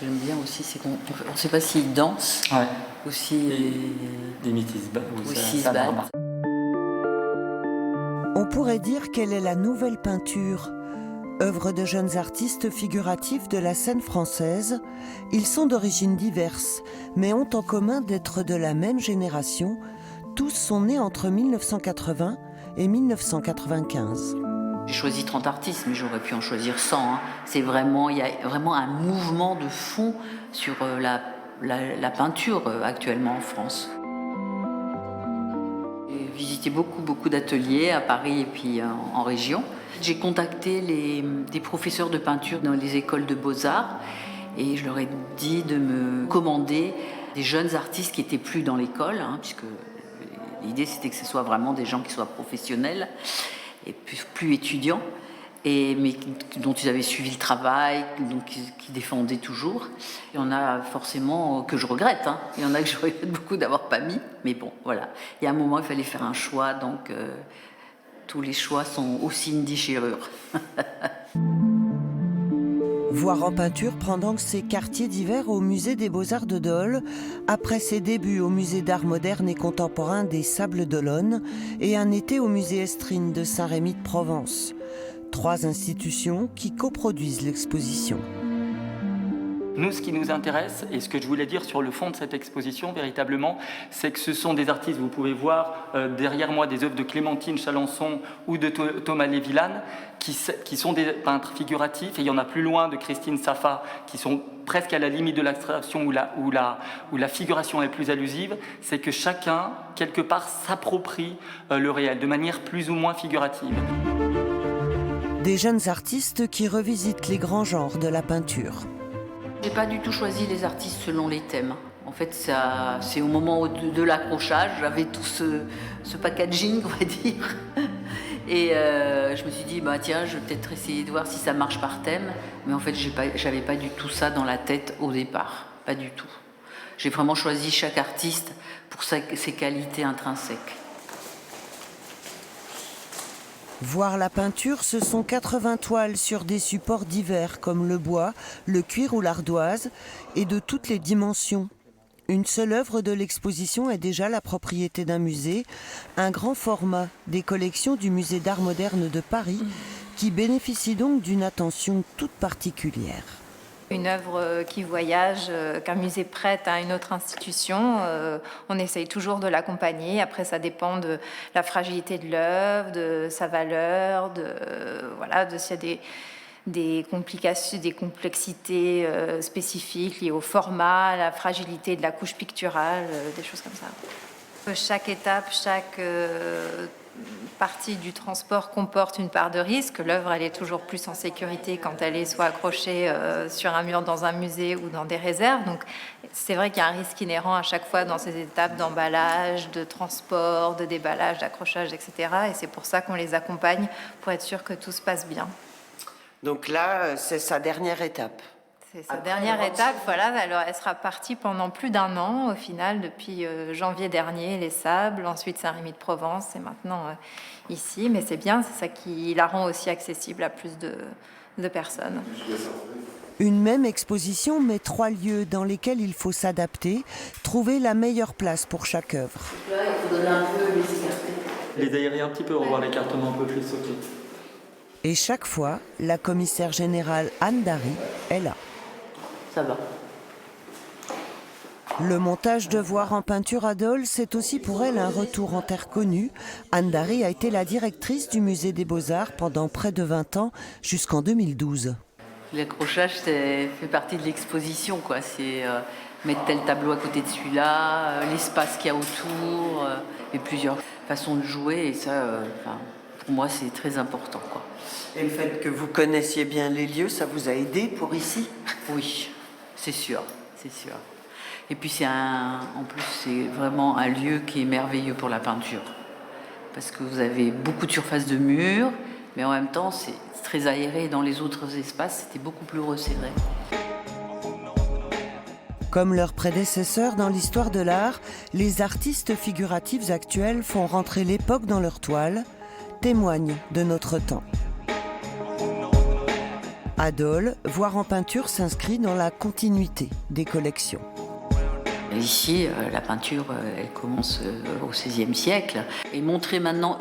que j'aime bien aussi, c'est qu'on ne sait pas s'ils dansent ou s'ils se battent. On pourrait dire qu'elle est la nouvelle peinture. Œuvre de jeunes artistes figuratifs de la scène française, ils sont d'origines diverses, mais ont en commun d'être de la même génération. Tous sont nés entre 1980 et 1995. J'ai choisi 30 artistes, mais j'aurais pu en choisir 100. Il y a vraiment un mouvement de fond sur la peinture actuellement en France. J'ai visité beaucoup d'ateliers à Paris et puis en région. J'ai contacté des professeurs de peinture dans les écoles de beaux-arts et je leur ai dit de me commander des jeunes artistes qui n'étaient plus dans l'école, puisque l'idée c'était que ce soit vraiment des gens qui soient professionnels et plus étudiants, mais dont ils avaient suivi le travail, donc qui défendaient toujours. Il y en a forcément que je regrette, il y en a que je regrette beaucoup d'avoir pas mis, mais bon, voilà. Il y a un moment, il fallait faire un choix, donc tous les choix sont aussi une déchirure. Voir en peinture pendant ses quartiers d'hiver au musée des Beaux-Arts de Dole, après ses débuts au musée d'art moderne et contemporain des Sables d'Olonne et un été au musée Estrine de Saint-Rémy de Provence. 3 institutions qui coproduisent l'exposition. Nous, ce qui nous intéresse, et ce que je voulais dire sur le fond de cette exposition, véritablement, c'est que ce sont des artistes, vous pouvez voir derrière moi des œuvres de Clémentine Chalençon ou de Thomas Lévillane, qui sont des peintres figuratifs, et il y en a plus loin de Christine Safa, qui sont presque à la limite de l'abstraction, où la figuration est plus allusive. C'est que chacun, quelque part, s'approprie le réel, de manière plus ou moins figurative. Des jeunes artistes qui revisitent les grands genres de la peinture. J'ai pas du tout choisi les artistes selon les thèmes. En fait, c'est au moment de l'accrochage, j'avais tout ce packaging, on va dire. Et je me suis dit, tiens, je vais peut-être essayer de voir si ça marche par thème. Mais en fait, j'avais pas du tout ça dans la tête au départ. Pas du tout. J'ai vraiment choisi chaque artiste pour ses qualités intrinsèques. Voir la peinture, ce sont 80 toiles sur des supports divers comme le bois, le cuir ou l'ardoise, et de toutes les dimensions. Une seule œuvre de l'exposition est déjà la propriété d'un musée, un grand format des collections du musée d'art moderne de Paris, qui bénéficie donc d'une attention toute particulière. Une œuvre qui voyage, qu'un musée prête à une autre institution, on essaye toujours de l'accompagner. Après, ça dépend de la fragilité de l'œuvre, de sa valeur, de s'il y a des complications, des complexités spécifiques liées au format, à la fragilité de la couche picturale, des choses comme ça. Chaque étape, chaque partie du transport comporte une part de risque. L'œuvre, elle est toujours plus en sécurité quand elle est soit accrochée sur un mur dans un musée ou dans des réserves. Donc, c'est vrai qu'il y a un risque inhérent à chaque fois dans ces étapes d'emballage, de transport, de déballage, d'accrochage, etc. Et c'est pour ça qu'on les accompagne, pour être sûr que tout se passe bien. Donc là, c'est sa dernière étape. C'est sa dernière étape, voilà. Alors, elle sera partie pendant plus d'1 an, au final, depuis janvier dernier, les Sables, ensuite Saint-Rémy de Provence, et maintenant ici. Mais c'est bien, c'est ça qui la rend aussi accessible à plus de personnes. Une même exposition, mais 3 lieux dans lesquels il faut s'adapter, trouver la meilleure place pour chaque œuvre. Là, il faut donner un peu Les aérer un petit peu, revoir l'écartement un peu plus, ok. Et chaque fois, la commissaire générale Anne Dary est là. Ça va. Le montage de Voir en peinture à Dole, c'est aussi pour elle un retour en terre connue. Anne Dary a été la directrice du musée des Beaux-Arts pendant près de 20 ans, jusqu'en 2012. L'accrochage fait partie de l'exposition, quoi. C'est mettre tel tableau à côté de celui-là, l'espace qu'il y a autour, et plusieurs façons de jouer. Et ça, pour moi, c'est très important, quoi. Et le fait que vous connaissiez bien les lieux, ça vous a aidé pour ici ? Oui, c'est sûr. Et puis en plus, c'est vraiment un lieu qui est merveilleux pour la peinture. Parce que vous avez beaucoup de surface de mur, mais en même temps, c'est très aéré. Dans les autres espaces, c'était beaucoup plus resserré. Comme leurs prédécesseurs dans l'histoire de l'art, les artistes figuratifs actuels font rentrer l'époque dans leurs toiles, témoignent de notre temps. À Dole, voir en peinture s'inscrit dans la continuité des collections. Ici, la peinture, elle commence au XVIe siècle. Et montrer maintenant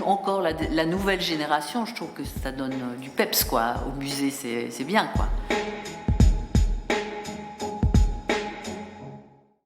encore la nouvelle génération, je trouve que ça donne du peps, quoi. Au musée, c'est bien, quoi.